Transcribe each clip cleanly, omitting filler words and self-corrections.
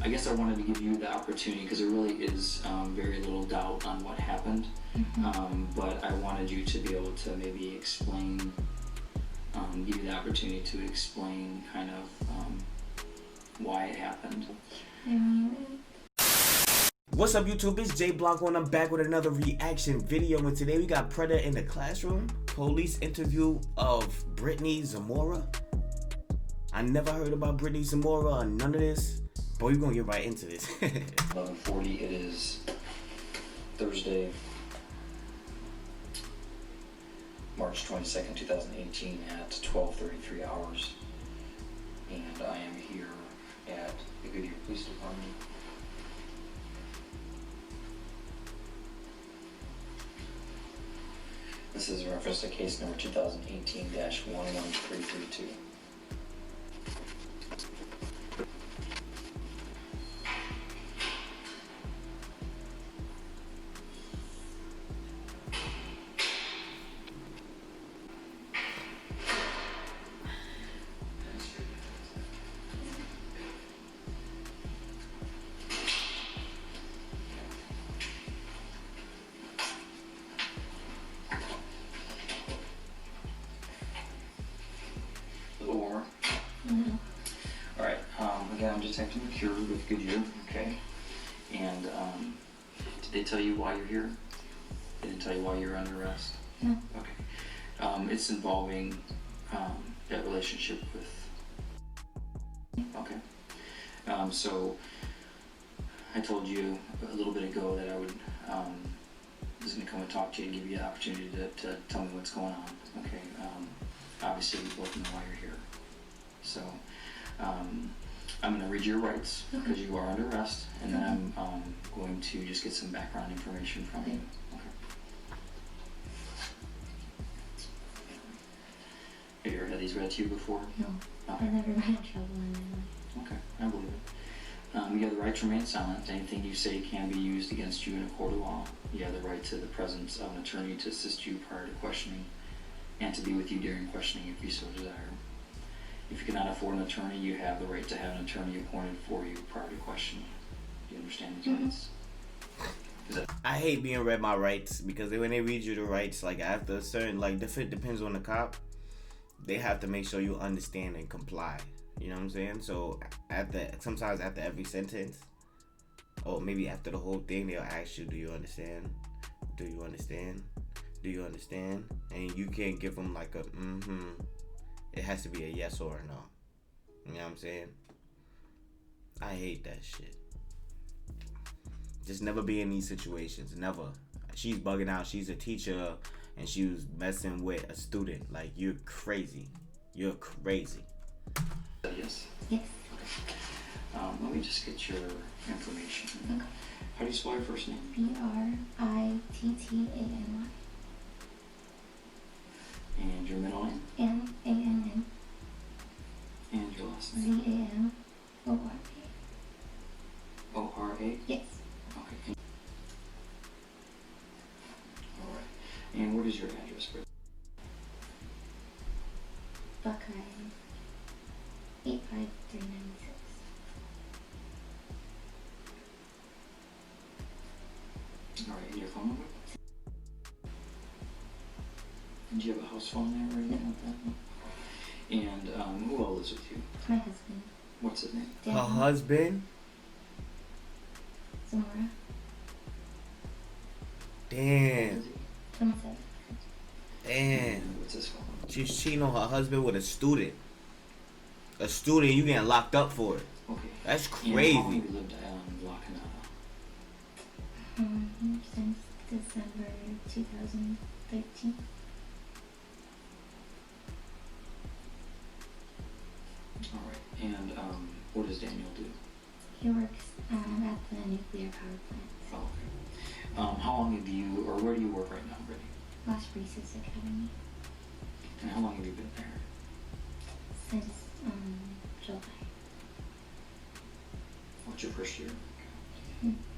I guess I wanted to give you the opportunity, because there really is very little doubt on what happened, but I wanted you to be able to maybe explain, give you the opportunity to explain kind of why it happened. What's up, YouTube? It's Jay Blanco and I'm back with another reaction video, and today we got Predator in the Classroom, police interview of Brittany Zamora. I never heard about Brittany Zamora or none of this, but we're gonna get right into this. 11:40, it is Thursday, March 22nd, 2018 at 12:33 hours, and I am here at the Goodyear Police Department. This is in reference to case number 2018-11332. Alright, again, I'm Detective McCure with Goodyear, okay? And did they tell you why you're here? They didn't tell you why you're under arrest? No. Okay. It's involving that relationship with... Okay. So I told you a little bit ago that I would was going to come and talk to you and give you the opportunity to tell me what's going on, okay? Obviously, we both know why you're here. So, I'm going to read your rights because you are under arrest, and then I'm going to just get some background information from you. Okay. Have you ever had these read to you before? No. Okay. I've never been in trouble in my life. Okay, I believe it. You have the right to remain silent. Anything you say can be used against you in a court of law. You have the right to the presence of an attorney to assist you prior to questioning and to be with you during questioning if you so desire. If you cannot afford an attorney, you have the right to have an attorney appointed for you prior to questioning. Do you understand these rights? I hate being read my rights because when they read you the rights, like after a certain, like if it depends on the cop, they have to make sure you understand and comply. You know what I'm saying? So sometimes after every sentence, or maybe after the whole thing, they'll ask you, "Do you understand? Do you understand? Do you understand?" And you can't give them like a It has to be a yes or a no. You know what I'm saying? I hate that shit. Just never be in these situations. Never. She's bugging out. She's a teacher and she was messing with a student. Like, you're crazy. You're crazy. Yes? Yes. Okay. Let me just get your information. Okay. How do you spell your first name? B-R-I-T-T-A-N-Y. And your middle name? M-A-N-N. And your last name? Z-A-M-O-R-A. O-R-A? Yes. Okay. Alright. And what is your address, Britt? Buckeye. 85396. Alright, and your phone number? Do you have a house phone there or anything like that? And who all lives with you? My husband. What's his name? Her husband? Zamora. Damn. 27. Damn. And what's his phone number? She's cheating on her husband with a student. A student, you getting locked up for it. Okay. That's And how crazy. long have you lived in La Canada? Since December 2013. Alright. And what does Daniel do? He works at the nuclear power plant. Oh, okay. How long have you, or where do you work right now, Brittany? Las Brisas Academy. And how long have you been there? Since July. What's your first year?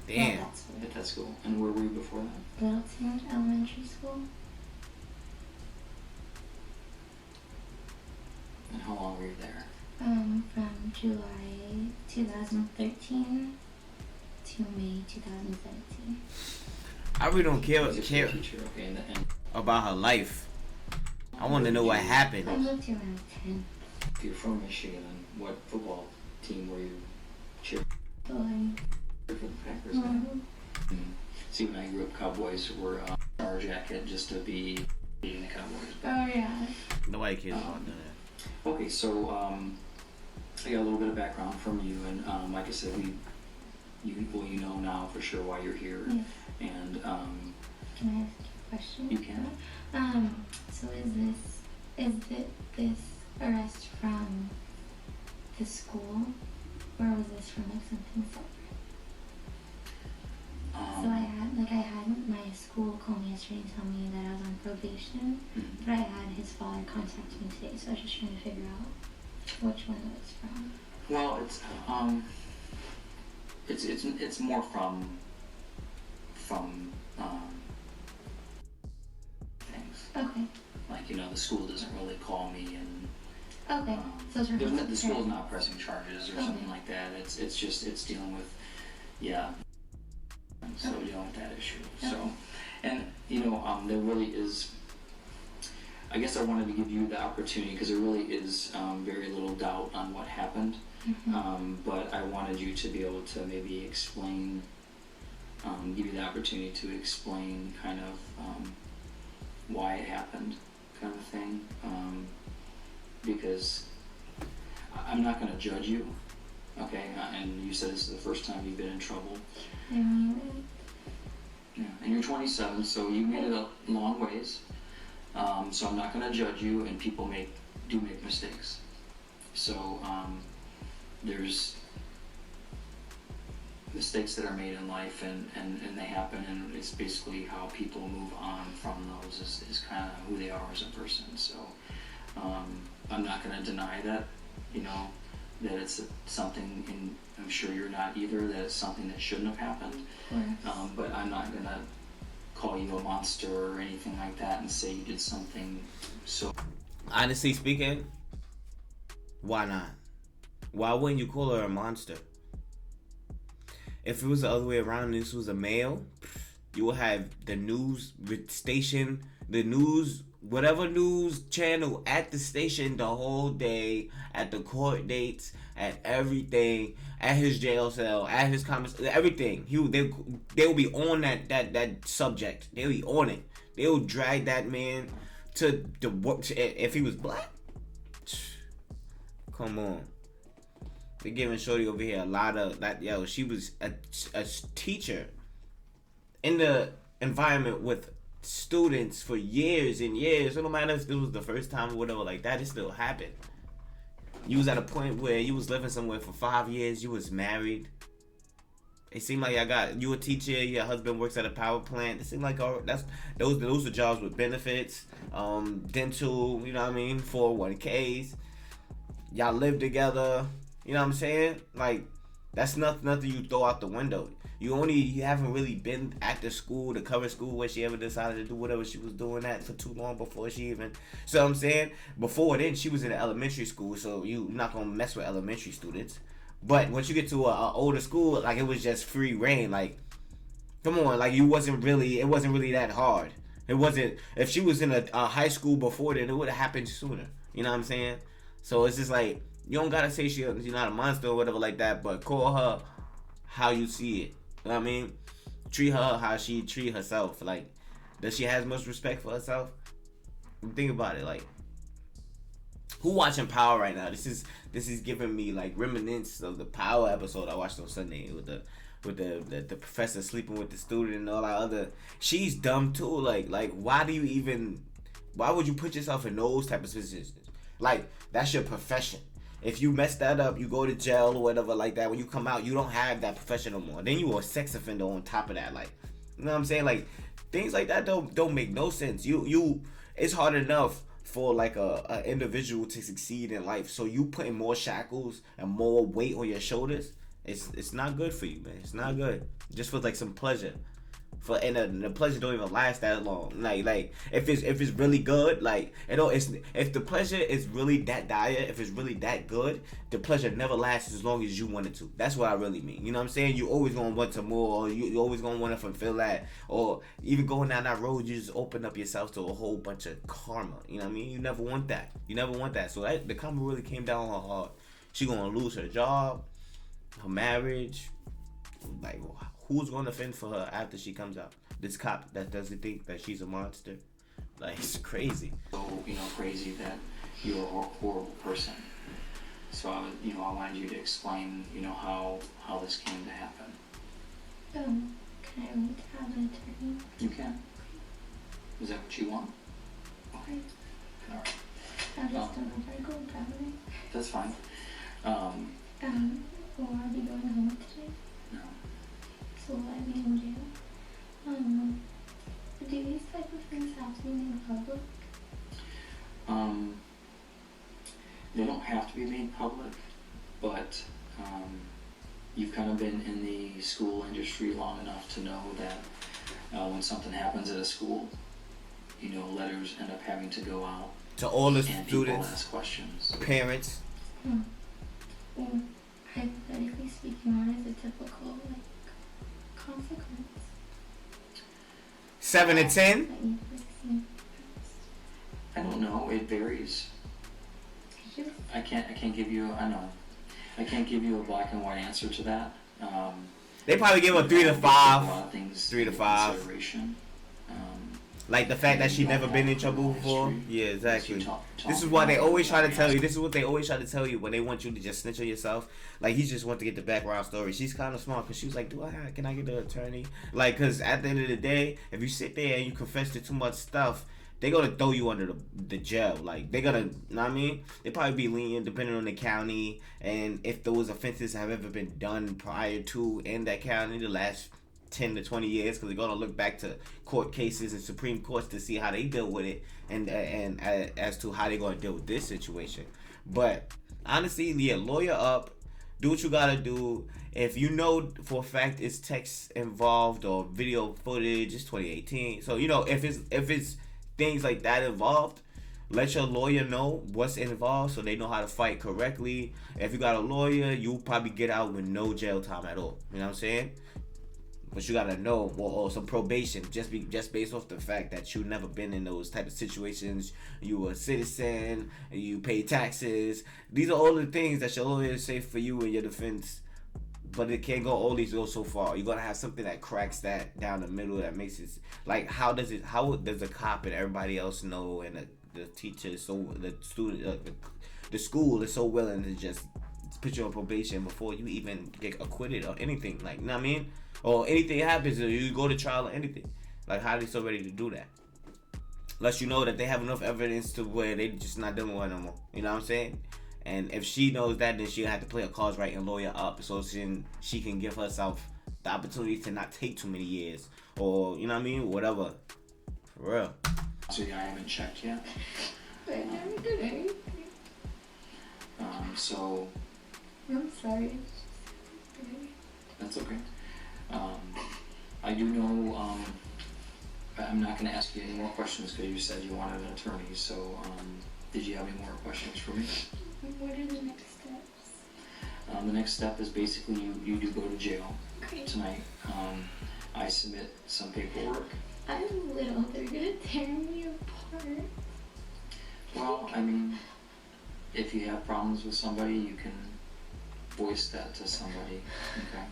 Damn. Well, that's At that school. And where were you before that? Littleton Elementary School. And how long were you there? From July 2013 to May 2017. I really don't care Teacher, okay, and about her life. I want to know what happened. I moved here when I was 10. if you're from Michigan, what football team were you cheering Boy. for the Packers? See, when I grew up, Cowboys were our jacket just to be beating the Cowboys. Oh, yeah. Nobody cares about that. Okay, so I got a little bit of background from you, and like I said, you know now for sure why you're here, Yes. and Can I ask you a question? you can. So is this arrest from the school, or was this from like something separate? So I had my school call me yesterday and tell me that I was on probation, but I had his father contact me today, so I was just trying to figure out which one it was from. Well, it's more from things. Okay. Like, the school doesn't really call me, and Okay. So it's the school is not pressing charges or something like that. It's dealing with, yeah. So dealing with that issue. So, and there really is. I guess I wanted to give you the opportunity because there really is very little doubt on what happened. But I wanted you to be able to maybe explain, give you the opportunity to explain kind of why it happened, kind of thing. Because I'm not going to judge you, okay? And you said this is the first time you've been in trouble. Yeah, and you're 27, so you made it a long ways. So I'm not going to judge you, and people do make mistakes. So there's mistakes that are made in life, and they happen, and it's basically how people move on from those is kind of who they are as a person. So I'm not going to deny that, that it's something, and I'm sure you're not either, that it's something that shouldn't have happened. But I'm not going to call you a monster or anything like that and say you did something so... Honestly speaking, why not? Why wouldn't you call her a monster? If it was the other way around, this was a male, you will have the news station, whatever news channel at the station the whole day, at the court dates, at everything, at his jail cell, at his comments, everything. They'll be on that subject. They'll be on it. They'll drag that man to the work. If he was black, come on. They're giving Shorty over here a lot of that. Yo, she was a teacher in the environment with students for years and years. So no matter if this was the first time or whatever like that, it still happened. You was at a point where you was living somewhere for 5 years. You was married. It seemed like you a teacher. Your husband works at a power plant. It seemed like those are jobs with benefits, dental. You know what I mean? 401ks. Y'all live together. You know what I'm saying? Like, that's nothing you throw out the window. You haven't really been at the school, the cover school, where she ever decided to do whatever she was doing at for too long before she even... So I'm saying, before then, she was in elementary school, so you're not going to mess with elementary students. But once you get to an older school, like, it was just free reign. Like, come on, like, it wasn't really that hard. It wasn't... If she was in a high school before then, it would have happened sooner. You know what I'm saying? So it's just like, you don't got to say she's not a monster or whatever like that, but call her how you see it. You know what I mean? Treat her how she treat herself. Like, does she have much respect for herself? Think about it. Like, who watching Power right now? This is giving me like remnants of the Power episode I watched on Sunday with the professor sleeping with the student and all that other. She's dumb too. Like why would you put yourself in those type of positions? Like, that's your profession. If you mess that up, you go to jail or whatever like that. When you come out, you don't have that profession no more. Then you are a sex offender on top of that. Like, you know what I'm saying? Like, things like that don't make no sense. It's hard enough for like a individual to succeed in life. So you putting more shackles and more weight on your shoulders, it's not good for you, man. It's not good. Just for like some pleasure. And the pleasure don't even last that long. Like if it's really good, like if the pleasure is really that dire, if it's really that good, the pleasure never lasts as long as you want it to. That's what I really mean. You know what I'm saying? You always gonna want some more, or you always gonna want to fulfill that, or even going down that road, you just open up yourself to a whole bunch of karma. You know what I mean? You never want that. So the karma really came down on her hard. She gonna lose her job, her marriage. Like, who's gonna fend for her after she comes out? This cop that doesn't think that she's a monster. Like, it's crazy. So, crazy that you're a horrible person. So I wanted you to explain, how this came to happen. Can I read to have an attorney? You can. Is that what you want? Okay. All right. I just don't know if I go traveling. That's fine. Will I be going home today? No. So will I be in jail? Do these type of things have to be made public? They don't have to be made public, but you've kind of been in the school industry long enough to know that when something happens at a school, letters end up having to go out to all the and students, people ask questions. parents. Well, hypothetically speaking, what is a typical consequence? 7 to 10. That you've seen? I don't know. It varies. I can't give you. I know. I can't give you a black and white answer to that. They probably give her 3 to 5. A lot of things 3 to 5. Consideration. Like the fact that she never been in trouble before. Yeah, exactly. This is what they always try to tell you. This is what they always try to tell you when they want you to just snitch on yourself. Like, he just want to get the background story. She's kind of smart because she was like, can I get the attorney? Like, because at the end of the day, if you sit there and you confess to too much stuff, they're going to throw you under the jail. Like, they're going to, you know what I mean? They probably be lenient depending on the county and if those offenses have ever been done prior to in that county the last 10 to 20 years, because they're going to look back to court cases and Supreme Courts to see how they deal with it and as to how they're going to deal with this situation. But honestly, yeah, lawyer up, do what you got to do. If you know for a fact it's text involved or video footage, it's 2018. So, if it's things like that involved, let your lawyer know what's involved so they know how to fight correctly. If you got a lawyer, you'll probably get out with no jail time at all. You know what I'm saying? But you gotta know, or some probation, just based off the fact that you've never been in those type of situations. You a citizen, you pay taxes. These are all the things that your lawyer say for you and your defense. But it can't go so far. You're gonna have something that cracks that down the middle, that makes it like how does the cop and everybody else know, and the teacher is so, the student, the school is so willing to just put you on probation before you even get acquitted or anything, like, you know what I mean? Or anything happens, or you go to trial or anything. Like, how are they so ready to do that? Unless you know that they have enough evidence to where they just not dealing with her no more. You know what I'm saying? And if she knows that, then she'll have to play her cards right and lawyer up so she can give herself the opportunity to not take too many years. Or, you know what I mean? Whatever. For real. So yeah, I haven't checked yet. I never did anything. So... I'm sorry. That's okay. I do know, I'm not going to ask you any more questions because you said you wanted an attorney, so did you have any more questions for me? What are the next steps? The next step is basically you do go to jail Okay. tonight. I submit some paperwork. I'm little, they're gonna tear me apart. Well, I mean, if you have problems with somebody, you can voice that to somebody, okay?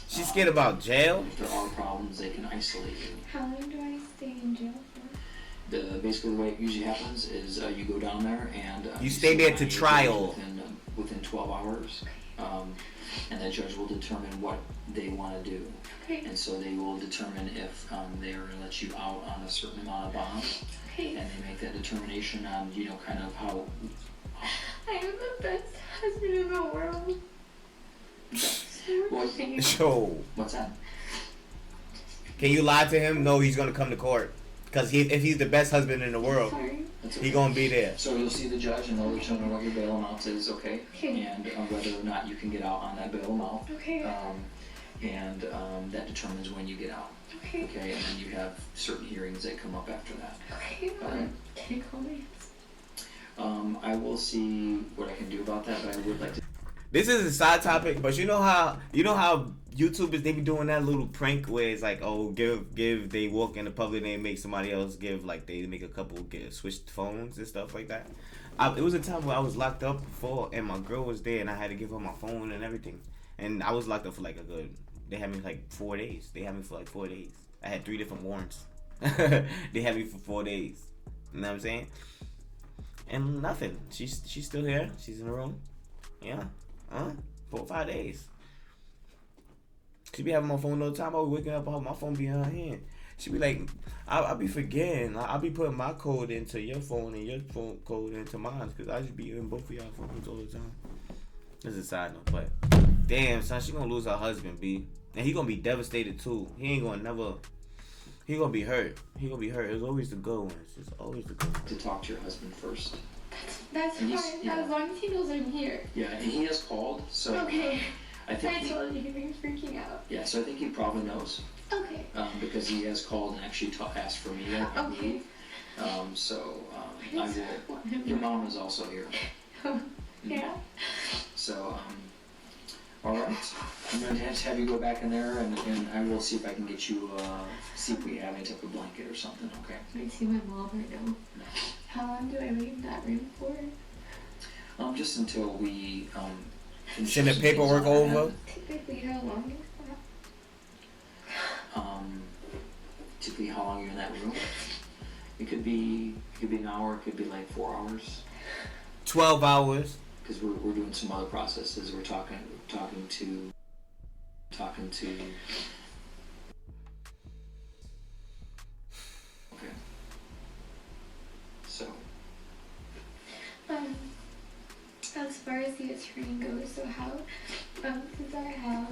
She's scared about jail? If there are problems, they can isolate you. How long do I stay in jail for? Basically the way it usually happens is you go down there and... you stay there to trial. Within 12 hours. And the judge will determine what they want to do. Okay. And so they will determine if they are going to let you out on a certain amount of bond. Okay. And they make that determination on, kind of how... I am the best husband in the world. So, What's that? can you lie to him? No, he's gonna come to court. Because if he's the best husband in the world, Sorry. he gonna be there. So you'll see the judge and they'll determine what your bail amount is, okay? Okay. And whether or not you can get out on that bail amount. Okay. and that determines when you get out. Okay. Okay, and then you have certain hearings that come up after that. Okay. Can you call me? I will see what I can do about that, but I would like to. This is a side topic, but you know how YouTubers, they be doing that little prank where it's like, oh, give they walk in the public and they make somebody else give, like they make a couple switch phones and stuff like that. It was a time where I was locked up before and my girl was there and I had to give her my phone and everything, and I was locked up for like they had me like 4 days. They had me for like 4 days. I had 3 different warrants. They had me for 4 days. You know what I'm saying? And nothing. She's still here. She's in the room. Yeah. 4 or 5 days. She be having my phone all the time. I be waking up, my phone be in her hand. She be like, I'll be forgetting. I'll be putting my code into your phone and your phone code into mine, because I just be in both of y'all phones all the time. This is a side note, but damn, son, she gonna lose her husband, B. And he gonna be devastated too. He ain't gonna never. He gonna be hurt. He gonna be hurt. It's always the good ones. It's always the good ones. To talk to your husband first. That's fine. Yeah. As long as he knows I'm here. Yeah, and he has called, so. Okay. I think. I told you he was freaking out. Yeah, so I think he probably knows. Okay. Because he has called and actually asked for me. Okay. So I will. Your mom is also here. Yeah. So all right. I'm going to have you go back in there, and I will see if I can get you see if we have any type of blanket or something. Okay. Can I see my mom right now? No. How long do I wait in that room for? Just until we Send the paperwork over. Typically, how long is that? Typically, how long you're in that room? It could be an hour. It could be like 4 hours. 12 hours. Because we're doing some other processes. We're talking to. Okay. So. As far as the attorney goes, so how, since I have,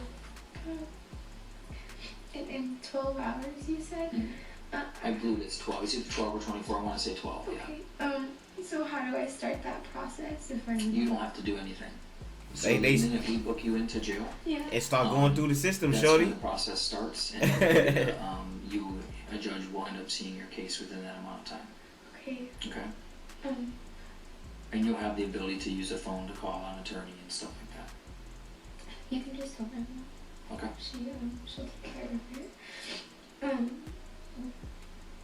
in 12 hours, you said? I believe it's 12. It's either 12 or 24. I want to say 12. Okay. Yeah. So how do I start that process if I'm? You don't have to do anything. So They the minute we book you into jail, yeah. It start going through the system, that's shorty. when the process starts, and a judge will end up seeing your case within that amount of time. Okay. Okay. And you'll have the ability to use a phone to call an attorney and stuff like that. You can just tell them. Okay. She'll take care of it.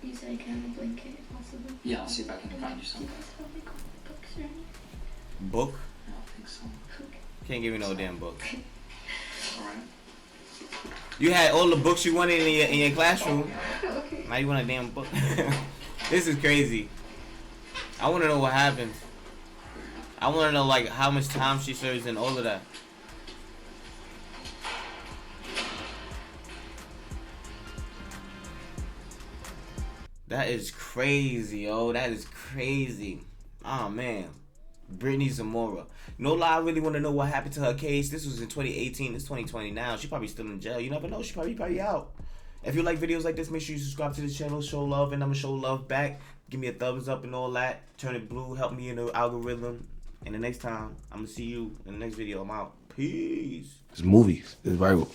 You said I can have a blanket if possible. Yeah, I'll see if I can find you Do some. you guys have like books or anything? Book? I don't think so. Okay. Can't give me no damn book. All right. You had all the books you wanted in your classroom. Okay. Now you want a damn book. This is crazy. I want to know what happens. I want to know like how much time she serves and all of that. That is crazy, yo. That is crazy. Oh man. Brittany Zamora. No lie, I really want to know what happened to her case. This was in 2018. It's 2020 now. She probably still in jail. You never know. She probably out. If you like videos like this, make sure you subscribe to the channel. Show love, and I'm gonna show love back. Give me a thumbs up and all that. Turn it blue. Help me in the algorithm. And the next time, I'm gonna see you in the next video. I'm out. Peace. It's movies. It's viral.